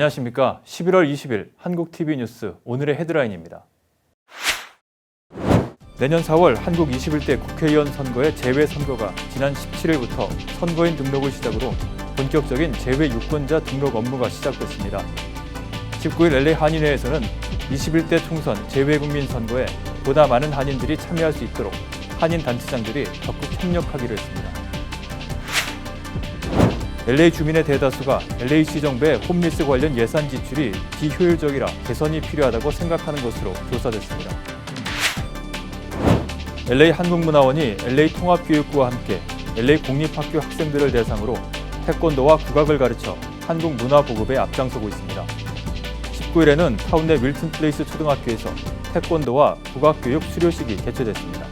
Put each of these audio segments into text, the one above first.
안녕하십니까. 11월 20일 한국TV 뉴스 오늘의 헤드라인입니다. 내년 4월 한국 21대 국회의원 선거의 재외선거가 지난 17일부터 선거인 등록을 시작으로 본격적인 재외유권자 등록 업무가 시작됐습니다. 19일 LA 한인회에서는 21대 총선 재외국민 선거에 보다 많은 한인들이 참여할 수 있도록 한인 단체장들이 적극 협력하기로 했습니다. LA 주민의 대다수가 LA시 정부의 홈리스 관련 예산 지출이 비효율적이라 개선이 필요하다고 생각하는 것으로 조사됐습니다. LA 한국문화원이 LA 통합교육부와 함께 LA 공립학교 학생들을 대상으로 태권도와 국악을 가르쳐 한국 문화 보급에 앞장서고 있습니다. 19일에는 타운 내 윌튼 플레이스 초등학교에서 태권도와 국악교육 수료식이 개최됐습니다.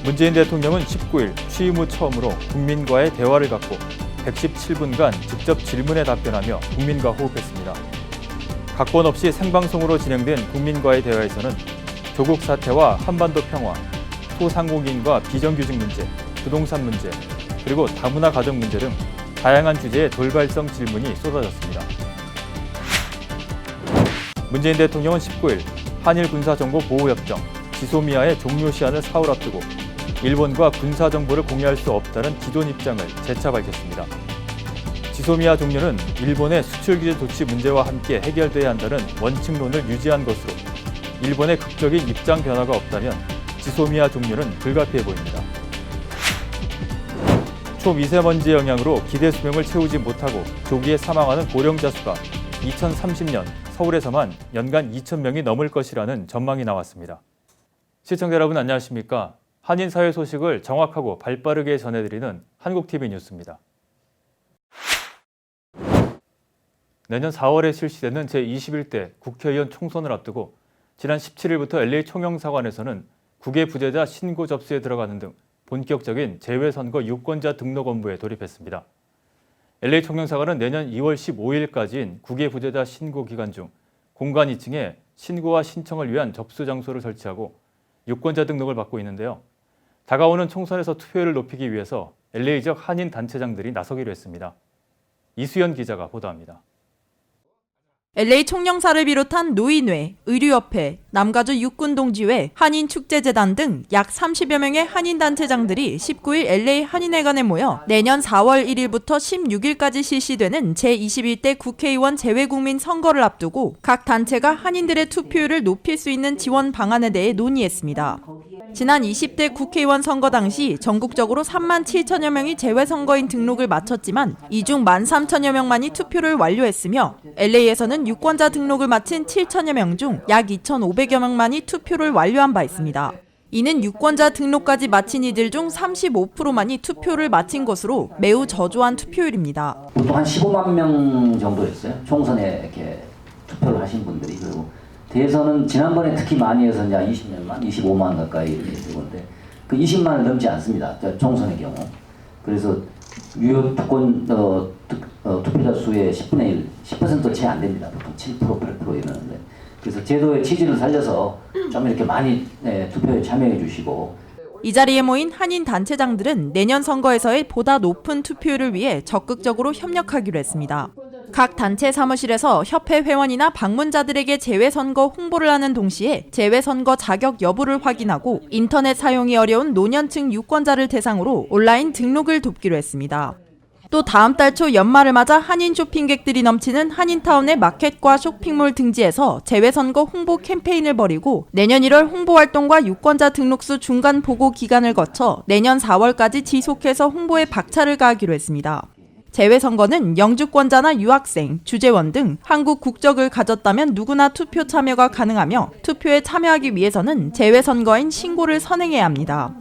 문재인 대통령은 19일 취임 후 처음으로 국민과의 대화를 갖고 117분간 직접 질문에 답변하며 국민과 호흡했습니다. 각본 없이 생방송으로 진행된 국민과의 대화에서는 조국 사태와 한반도 평화, 소상공인과 비정규직 문제, 부동산 문제, 그리고 다문화 가정 문제 등 다양한 주제의 돌발성 질문이 쏟아졌습니다. 문재인 대통령은 19일 한일 군사정보보호협정, 지소미아의 종료 시한을 사흘 앞두고 일본과 군사정보를 공유할 수 없다는 기존 입장을 재차 밝혔습니다. 지소미아 종료는 일본의 수출규제 조치 문제와 함께 해결돼야 한다는 원칙론을 유지한 것으로 일본의 극적인 입장 변화가 없다면 지소미아 종료는 불가피해 보입니다. 초미세먼지의 영향으로 기대 수명을 채우지 못하고 조기에 사망하는 고령자 수가 2030년 서울에서만 연간 2,000명이 넘을 것이라는 전망이 나왔습니다. 시청자 여러분 안녕하십니까? 한인 사회 소식을 정확하고 발빠르게 전해드리는 한국TV 뉴스입니다. 내년 4월에 실시되는 제21대 국회의원 총선을 앞두고 지난 17일부터 LA 총영사관에서는 국외 부재자 신고 접수에 들어가는 등 본격적인 재외선거 유권자 등록 업무에 돌입했습니다. LA 총영사관은 내년 2월 15일까지인 국외 부재자 신고 기간 중 공간 2층에 신고와 신청을 위한 접수 장소를 설치하고 유권자 등록을 받고 있는데요. 다가오는 총선에서 투표율을 높이기 위해서 LA 지역 한인 단체장들이 나서기로 했습니다. 이수연 기자가 보도합니다. LA 총영사를 비롯한 노인회, 의료협회, 남가주 육군동지회, 한인축제재단 등 약 30여 명의 한인 단체장들이 19일 LA 한인회관에 모여 내년 4월 1일부터 16일까지 실시되는 제21대 국회의원 재외국민 선거를 앞두고 각 단체가 한인들의 투표율을 높일 수 있는 지원 방안에 대해 논의했습니다. 지난 20대 국회의원 선거 당시 전국적으로 3만 7천여 명이 재외선거인 등록을 마쳤지만 이 중 13,000여 명만이 투표를 완료했으며 LA에서는 유권자 등록을 마친 7천여 명 중 약 2,500여 명만이 투표를 완료한 바 있습니다. 이는 유권자 등록까지 마친 이들 중 35%만이 투표를 마친 것으로 매우 저조한 투표율입니다. 보통 한 15만 명 정도였어요. 총선에 이렇게 투표를 하신 분들이. 그리고 대선은 지난번에 특히 많이 해서 이제 20몇만, 25만 가까이 이렇게 되는데 그 20만을 넘지 않습니다. 총선의 경우. 그래서 유효 특권 투표자 수의 10분의 1, 10%도 채 안 됩니다. 보통 7%, 8% 이러는데. 그래서 제도의 취지를 살려서 좀 이렇게 많이 투표에 참여해 주시고. 이 자리에 모인 한인 단체장들은 내년 선거에서의 보다 높은 투표율을 위해 적극적으로 협력하기로 했습니다. 각 단체 사무실에서 협회 회원이나 방문자들에게 재외선거 홍보를 하는 동시에 재외선거 자격 여부를 확인하고 인터넷 사용이 어려운 노년층 유권자를 대상으로 온라인 등록을 돕기로 했습니다. 또 다음 달 초 연말을 맞아 한인 쇼핑객들이 넘치는 한인타운의 마켓과 쇼핑몰 등지에서 재외선거 홍보 캠페인을 벌이고 내년 1월 홍보활동과 유권자 등록수 중간 보고 기간을 거쳐 내년 4월까지 지속해서 홍보에 박차를 가하기로 했습니다. 재외선거는 영주권자나 유학생, 주재원 등 한국 국적을 가졌다면 누구나 투표 참여가 가능하며 투표에 참여하기 위해서는 재외선거인 신고를 선행해야 합니다.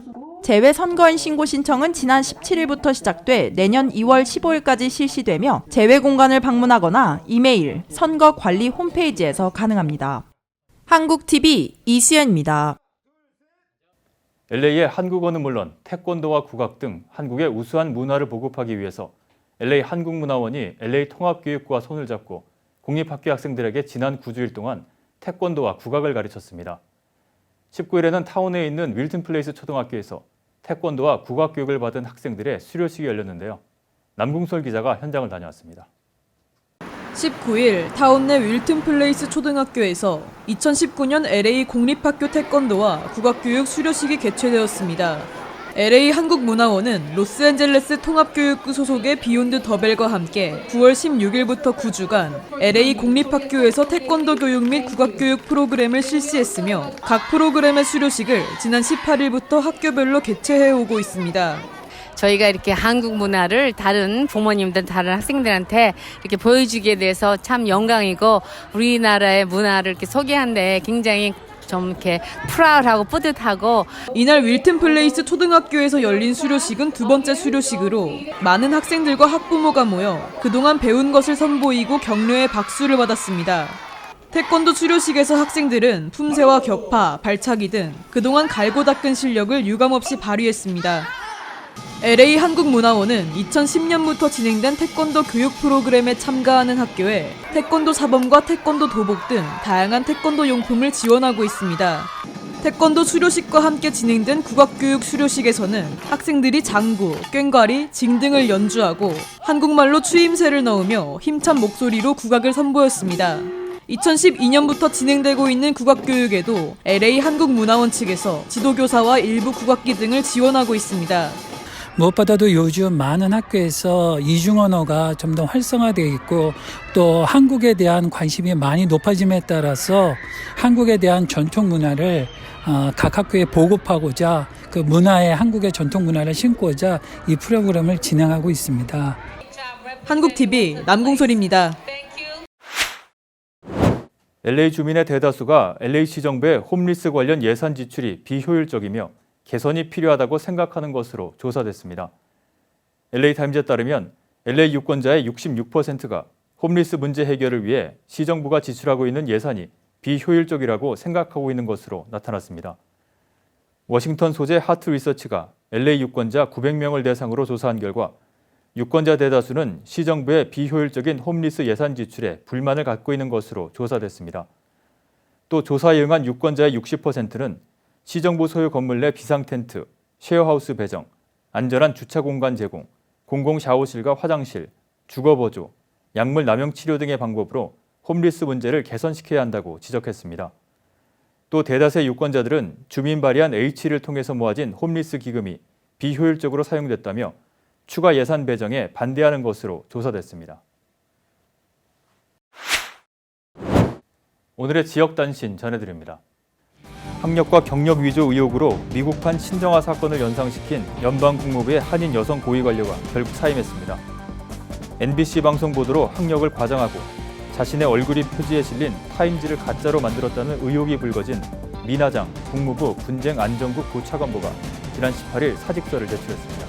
재외선거인 신고 신청은 지난 17일부터 시작돼 내년 2월 15일까지 실시되며 재외공간을 방문하거나 이메일, 선거관리 홈페이지에서 가능합니다. 한국TV 이수연입니다. LA의 한국어는 물론 태권도와 국악 등 한국의 우수한 문화를 보급하기 위해서 LA 한국문화원이 LA 통합교육부와 손을 잡고 공립학교 학생들에게 지난 9주일 동안 태권도와 국악을 가르쳤습니다. 19일에는 타운에 있는 윌튼 플레이스 초등학교에서 태권도와 국악 교육을 받은 학생들의 수료식이 열렸는데요. 남궁솔 기자가 현장을 다녀왔습니다. 19일 타운 내 윌튼 플레이스 초등학교에서 2019년 LA 공립학교 태권도와 국악교육 수료식이 개최되었습니다. LA 한국문화원은 로스앤젤레스 통합교육부 소속의 비욘드 더벨과 함께 9월 16일부터 9주간 LA 공립학교에서 태권도 교육 및 국악교육 프로그램을 실시했으며 각 프로그램의 수료식을 지난 18일부터 학교별로 개최해 오고 있습니다. 저희가 이렇게 한국 문화를 다른 부모님들, 다른 학생들한테 이렇게 보여주게 돼서 참 영광이고 우리나라의 문화를 이렇게 소개하는데 굉장히 좀 이렇게 프라우드하고 뿌듯하고. 이날 윌튼 플레이스 초등학교에서 열린 수료식은 두 번째 수료식으로 많은 학생들과 학부모가 모여 그동안 배운 것을 선보이고 격려의 박수를 받았습니다. 태권도 수료식에서 학생들은 품새와 격파, 발차기 등 그동안 갈고 닦은 실력을 유감없이 발휘했습니다. LA 한국문화원은 2010년부터 진행된 태권도 교육 프로그램에 참가하는 학교에 태권도 사범과 태권도 도복 등 다양한 태권도 용품을 지원하고 있습니다. 태권도 수료식과 함께 진행된 국악교육 수료식에서는 학생들이 장구, 꽹과리, 징 등을 연주하고 한국말로 추임새를 넣으며 힘찬 목소리로 국악을 선보였습니다. 2012년부터 진행되고 있는 국악교육에도 LA 한국문화원 측에서 지도교사와 일부 국악기 등을 지원하고 있습니다. 무엇보다도 요즘 많은 학교에서 이중 언어가 좀 더 활성화되어 있고 또 한국에 대한 관심이 많이 높아짐에 따라서 한국에 대한 전통 문화를 각 학교에 보급하고자 그 문화에 한국의 전통 문화를 심고자 이 프로그램을 진행하고 있습니다. 한국TV 남궁솔입니다. LA 주민의 대다수가 LA시 정부의 홈리스 관련 예산 지출이 비효율적이며 개선이 필요하다고 생각하는 것으로 조사됐습니다. LA타임즈에 따르면 LA 유권자의 66%가 홈리스 문제 해결을 위해 시정부가 지출하고 있는 예산이 비효율적이라고 생각하고 있는 것으로 나타났습니다. 워싱턴 소재 하트 리서치가 LA 유권자 900명을 대상으로 조사한 결과 유권자 대다수는 시정부의 비효율적인 홈리스 예산 지출에 불만을 갖고 있는 것으로 조사됐습니다. 또 조사에 응한 유권자의 60%는 시정부 소유 건물 내 비상텐트, 쉐어하우스 배정, 안전한 주차 공간 제공, 공공 샤워실과 화장실, 주거보조, 약물 남용 치료 등의 방법으로 홈리스 문제를 개선시켜야 한다고 지적했습니다. 또 대다수의 유권자들은 주민 발의한 H를 통해서 모아진 홈리스 기금이 비효율적으로 사용됐다며 추가 예산 배정에 반대하는 것으로 조사됐습니다. 오늘의 지역 단신 전해드립니다. 학력과 경력 위조 의혹으로 미국판 친정아 사건을 연상시킨 연방 국무부의 한인 여성 고위 관료가 결국 사임했습니다. NBC 방송 보도로 학력을 과장하고 자신의 얼굴이 표지에 실린 타임지를 가짜로 만들었다는 의혹이 불거진 미나장 국무부 분쟁안전국 부차관보가 지난 18일 사직서를 제출했습니다.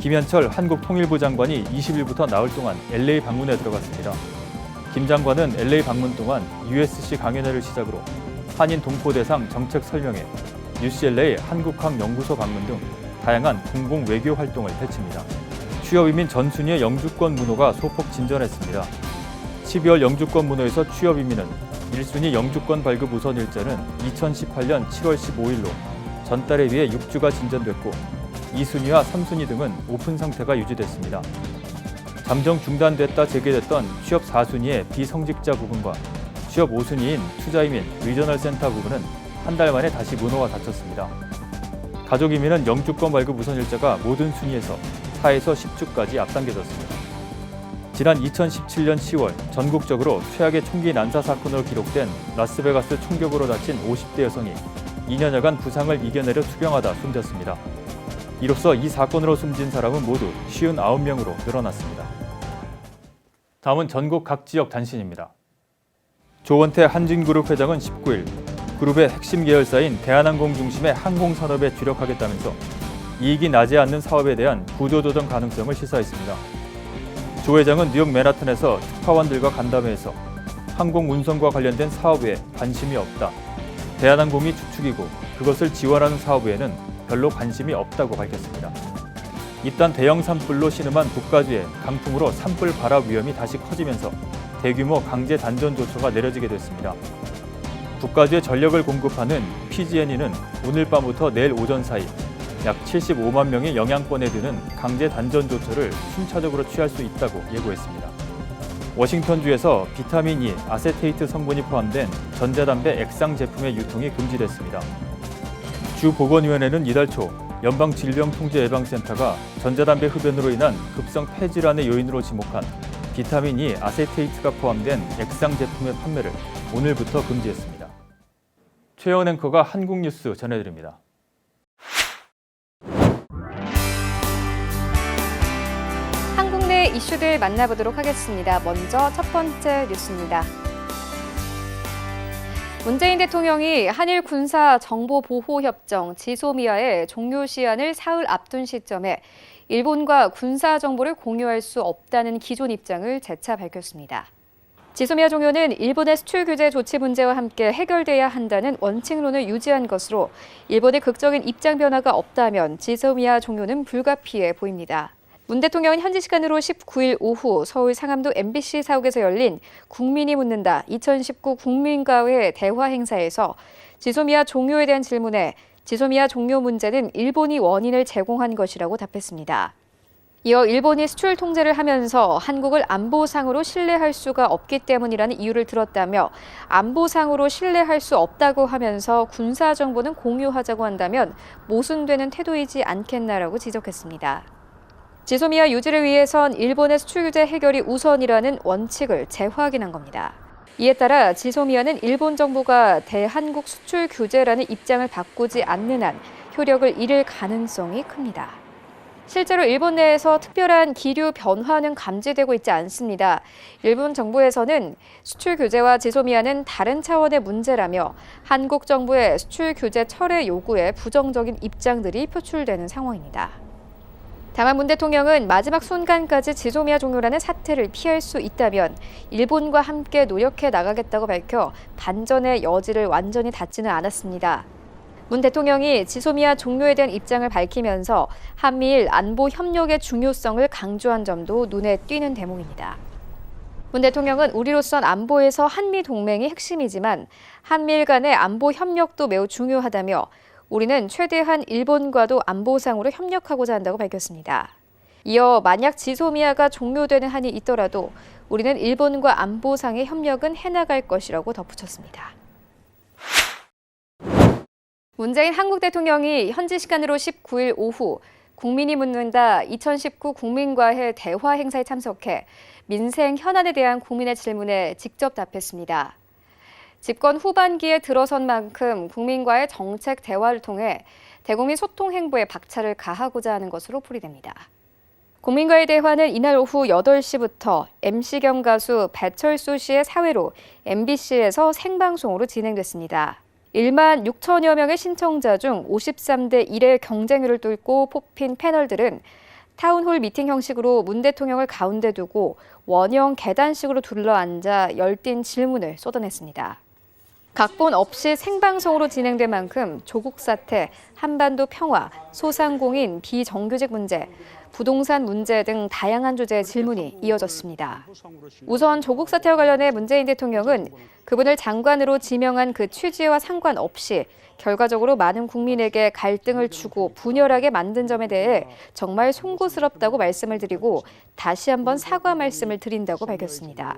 김현철 한국통일부 장관이 20일부터 나흘 동안 LA 방문에 들어갔습니다. 김 장관은 LA 방문 동안 USC 강연회를 시작으로 한인 동포 대상 정책 설명회, UCLA 한국학연구소 방문 등 다양한 공공 외교 활동을 펼칩니다. 취업 이민 전순위의 영주권 문호가 소폭 진전했습니다. 12월 영주권 문호에서 취업 이민은 1순위 영주권 발급 우선 일자는 2018년 7월 15일로 전달에 비해 6주가 진전됐고 2순위와 3순위 등은 오픈 상태가 유지됐습니다. 잠정 중단됐다 재개됐던 취업 4순위의 비성직자 부분과 취업 5순위인 투자이민 리저널 센터 부분은 한 달 만에 다시 문호가 닫혔습니다. 가족이민은 영주권 발급 우선 일자가 모든 순위에서 4에서 10주까지 앞당겨졌습니다. 지난 2017년 10월 전국적으로 최악의 총기 난사 사건으로 기록된 라스베가스 총격으로 다친 50대 여성이 2년여간 부상을 이겨내려 투병하다 숨졌습니다. 이로써 이 사건으로 숨진 사람은 모두 59명으로 늘어났습니다. 다음은 전국 각 지역 단신입니다. 조원태 한진그룹 회장은 19일 그룹의 핵심 계열사인 대한항공 중심의 항공산업에 주력하겠다면서 이익이 나지 않는 사업에 대한 구조조정 가능성을 시사했습니다. 조 회장은 뉴욕 맨하탄에서 특파원들과 간담회에서 항공운송과 관련된 사업에 관심이 없다. 대한항공이 주축이고 그것을 지원하는 사업에는 별로 관심이 없다고 밝혔습니다. 이딴 대형 산불로 신음한 북가주에 강풍으로 산불 발화 위험이 다시 커지면서 대규모 강제 단전 조처가 내려지게 됐습니다. 북가주에 전력을 공급하는 PG&E는 오늘 밤부터 내일 오전 사이 약 75만 명이 영향권에 드는 강제 단전 조처를 순차적으로 취할 수 있다고 예고했습니다. 워싱턴주에서 비타민 E, 아세테이트 성분이 포함된 전자담배 액상 제품의 유통이 금지됐습니다. 주 보건위원회는 이달 초 연방질병통제예방센터가 전자담배 흡연으로 인한 급성 폐질환의 요인으로 지목한 비타민 E, 아세테이트가 포함된 액상 제품의 판매를 오늘부터 금지했습니다. 최영 앵커가 한국 뉴스 전해드립니다. 한국 내 이슈들 만나보도록 하겠습니다. 먼저 첫 번째 뉴스입니다. 문재인 대통령이 한일 군사 정보 보호 협정 지소미아의 종료 시한을 사흘 앞둔 시점에 일본과 군사 정보를 공유할 수 없다는 기존 입장을 재차 밝혔습니다. 지소미아 종료는 일본의 수출 규제 조치 문제와 함께 해결돼야 한다는 원칙론을 유지한 것으로 일본의 극적인 입장 변화가 없다면 지소미아 종료는 불가피해 보입니다. 문 대통령은 현지 시간으로 19일 오후 서울 상암동 MBC 사옥에서 열린 국민이 묻는다 2019 국민과의 대화 행사에서 지소미아 종료에 대한 질문에 지소미아 종료 문제는 일본이 원인을 제공한 것이라고 답했습니다. 이어 일본이 수출 통제를 하면서 한국을 안보상으로 신뢰할 수가 없기 때문이라는 이유를 들었다며 안보상으로 신뢰할 수 없다고 하면서 군사 정보는 공유하자고 한다면 모순되는 태도이지 않겠나라고 지적했습니다. 지소미아 유지를 위해선 일본의 수출 규제 해결이 우선이라는 원칙을 재확인한 겁니다. 이에 따라 지소미아는 일본 정부가 대한국 수출 규제라는 입장을 바꾸지 않는 한 효력을 잃을 가능성이 큽니다. 실제로 일본 내에서 특별한 기류 변화는 감지되고 있지 않습니다. 일본 정부에서는 수출 규제와 지소미아는 다른 차원의 문제라며 한국 정부의 수출 규제 철회 요구에 부정적인 입장들이 표출되는 상황입니다. 다만 문 대통령은 마지막 순간까지 지소미아 종료라는 사태를 피할 수 있다면 일본과 함께 노력해 나가겠다고 밝혀 반전의 여지를 완전히 닫지는 않았습니다. 문 대통령이 지소미아 종료에 대한 입장을 밝히면서 한미일 안보 협력의 중요성을 강조한 점도 눈에 띄는 대목입니다. 문 대통령은 우리로선 안보에서 한미 동맹이 핵심이지만 한미일 간의 안보 협력도 매우 중요하다며 우리는 최대한 일본과도 안보상으로 협력하고자 한다고 밝혔습니다. 이어 만약 지소미아가 종료되는 한이 있더라도 우리는 일본과 안보상의 협력은 해나갈 것이라고 덧붙였습니다. 문재인 한국 대통령이 현지 시간으로 19일 오후 국민이 묻는다 2019 국민과의 대화 행사에 참석해 민생 현안에 대한 국민의 질문에 직접 답했습니다. 집권 후반기에 들어선 만큼 국민과의 정책 대화를 통해 대국민 소통 행보에 박차를 가하고자 하는 것으로 풀이됩니다. 국민과의 대화는 이날 오후 8시부터 MC 겸 가수 배철수 씨의 사회로 MBC에서 생방송으로 진행됐습니다. 1만 6천여 명의 신청자 중 53대 1의 경쟁률을 뚫고 뽑힌 패널들은 타운홀 미팅 형식으로 문 대통령을 가운데 두고 원형 계단식으로 둘러앉아 열띤 질문을 쏟아냈습니다. 각본 없이 생방송으로 진행된 만큼 조국 사태, 한반도 평화, 소상공인 비정규직 문제, 부동산 문제 등 다양한 주제의 질문이 이어졌습니다. 우선 조국 사태와 관련해 문재인 대통령은 그분을 장관으로 지명한 그 취지와 상관없이 결과적으로 많은 국민에게 갈등을 주고 분열하게 만든 점에 대해 정말 송구스럽다고 말씀을 드리고 다시 한번 사과 말씀을 드린다고 밝혔습니다.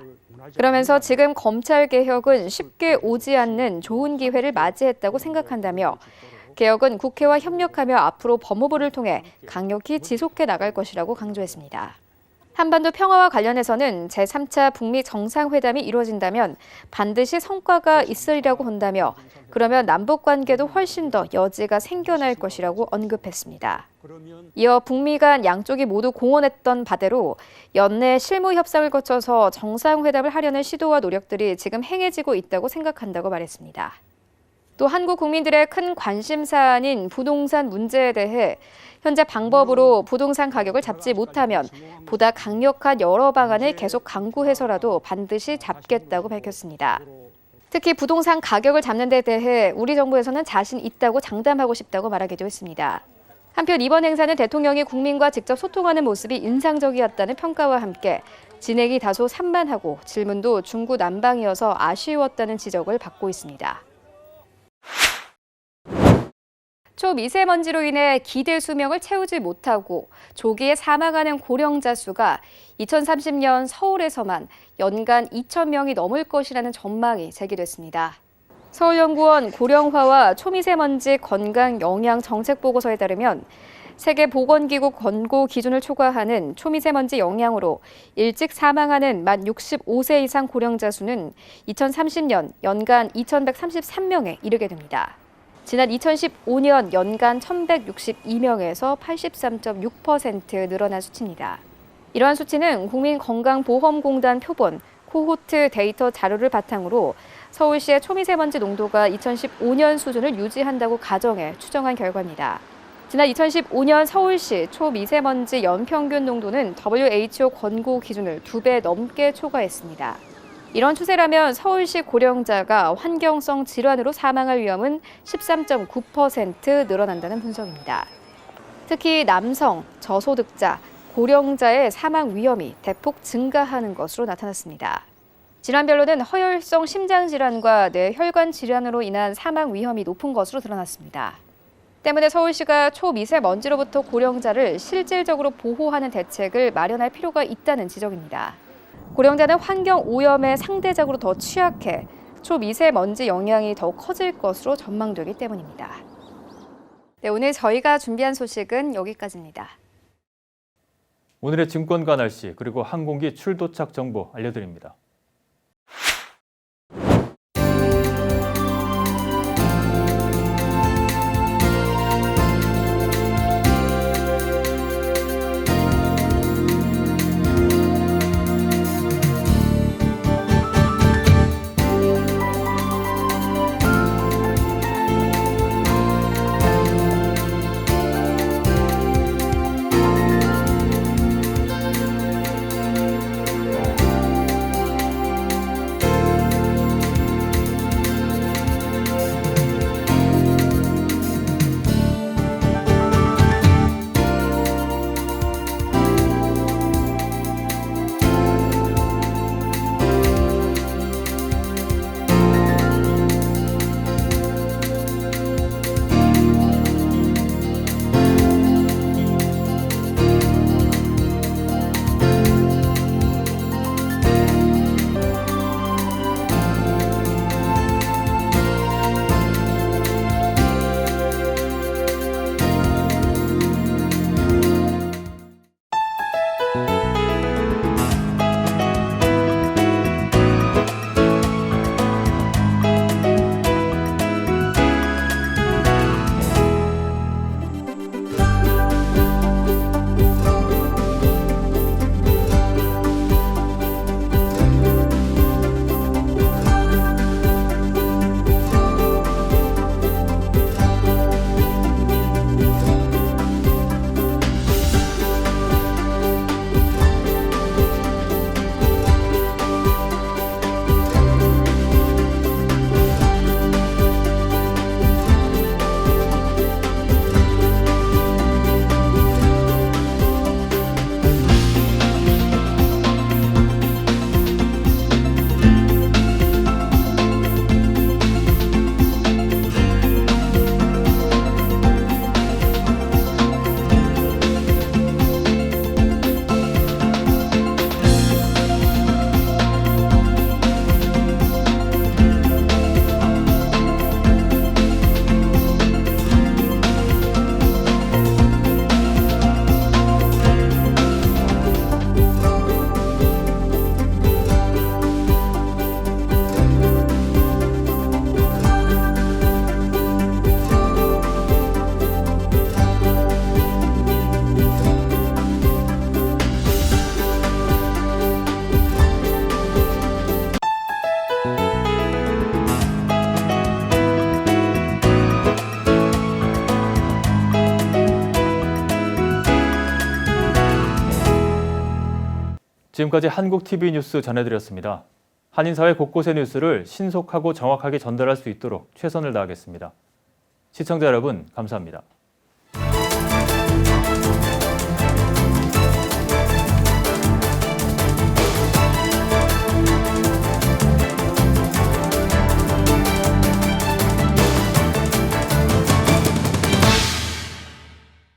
그러면서 지금 검찰개혁은 쉽게 오지 않는 좋은 기회를 맞이했다고 생각한다며 개혁은 국회와 협력하며 앞으로 법무부를 통해 강력히 지속해 나갈 것이라고 강조했습니다. 한반도 평화와 관련해서는 제3차 북미 정상회담이 이루어진다면 반드시 성과가 있으리라고 본다며 그러면 남북관계도 훨씬 더 여지가 생겨날 것이라고 언급했습니다. 이어 북미 간 양쪽이 모두 공언했던 바대로 연내 실무 협상을 거쳐서 정상회담을 하려는 시도와 노력들이 지금 행해지고 있다고 생각한다고 말했습니다. 또 한국 국민들의 큰 관심사안인 부동산 문제에 대해 현재 방법으로 부동산 가격을 잡지 못하면 보다 강력한 여러 방안을 계속 강구해서라도 반드시 잡겠다고 밝혔습니다. 특히 부동산 가격을 잡는 데 대해 우리 정부에서는 자신 있다고 장담하고 싶다고 말하기도 했습니다. 한편 이번 행사는 대통령이 국민과 직접 소통하는 모습이 인상적이었다는 평가와 함께 진행이 다소 산만하고 질문도 중구난방이어서 아쉬웠다는 지적을 받고 있습니다. 초미세먼지로 인해 기대 수명을 채우지 못하고 조기에 사망하는 고령자 수가 2030년 서울에서만 연간 2,000명이 넘을 것이라는 전망이 제기됐습니다. 서울연구원 고령화와 초미세먼지 건강 영향 정책 보고서에 따르면 세계보건기구 권고 기준을 초과하는 초미세먼지 영향으로 일찍 사망하는 만 65세 이상 고령자 수는 2030년 연간 2,133명에 이르게 됩니다. 지난 2015년 연간 1,162명에서 83.6% 늘어난 수치입니다. 이러한 수치는 국민건강보험공단 표본, 코호트 데이터 자료를 바탕으로 서울시의 초미세먼지 농도가 2015년 수준을 유지한다고 가정해 추정한 결과입니다. 지난 2015년 서울시 초미세먼지 연평균 농도는 WHO 권고 기준을 2배 넘게 초과했습니다. 이런 추세라면 서울시 고령자가 환경성 질환으로 사망할 위험은 13.9% 늘어난다는 분석입니다. 특히 남성, 저소득자, 고령자의 사망 위험이 대폭 증가하는 것으로 나타났습니다. 질환별로는 허혈성 심장질환과 뇌혈관 질환으로 인한 사망 위험이 높은 것으로 드러났습니다. 때문에 서울시가 초미세먼지로부터 고령자를 실질적으로 보호하는 대책을 마련할 필요가 있다는 지적입니다. 고령자는 환경 오염에 상대적으로 더 취약해 초미세먼지 영향이 더욱 커질 것으로 전망되기 때문입니다. 네, 오늘 저희가 준비한 소식은 여기까지입니다. 오늘의 증권가 날씨 그리고 항공기 출도착 정보 알려드립니다. 지금까지 한국TV 뉴스 전해드렸습니다. 한인사회 곳곳의 뉴스를 신속하고 정확하게 전달할 수 있도록 최선을 다하겠습니다. 시청자 여러분, 감사합니다.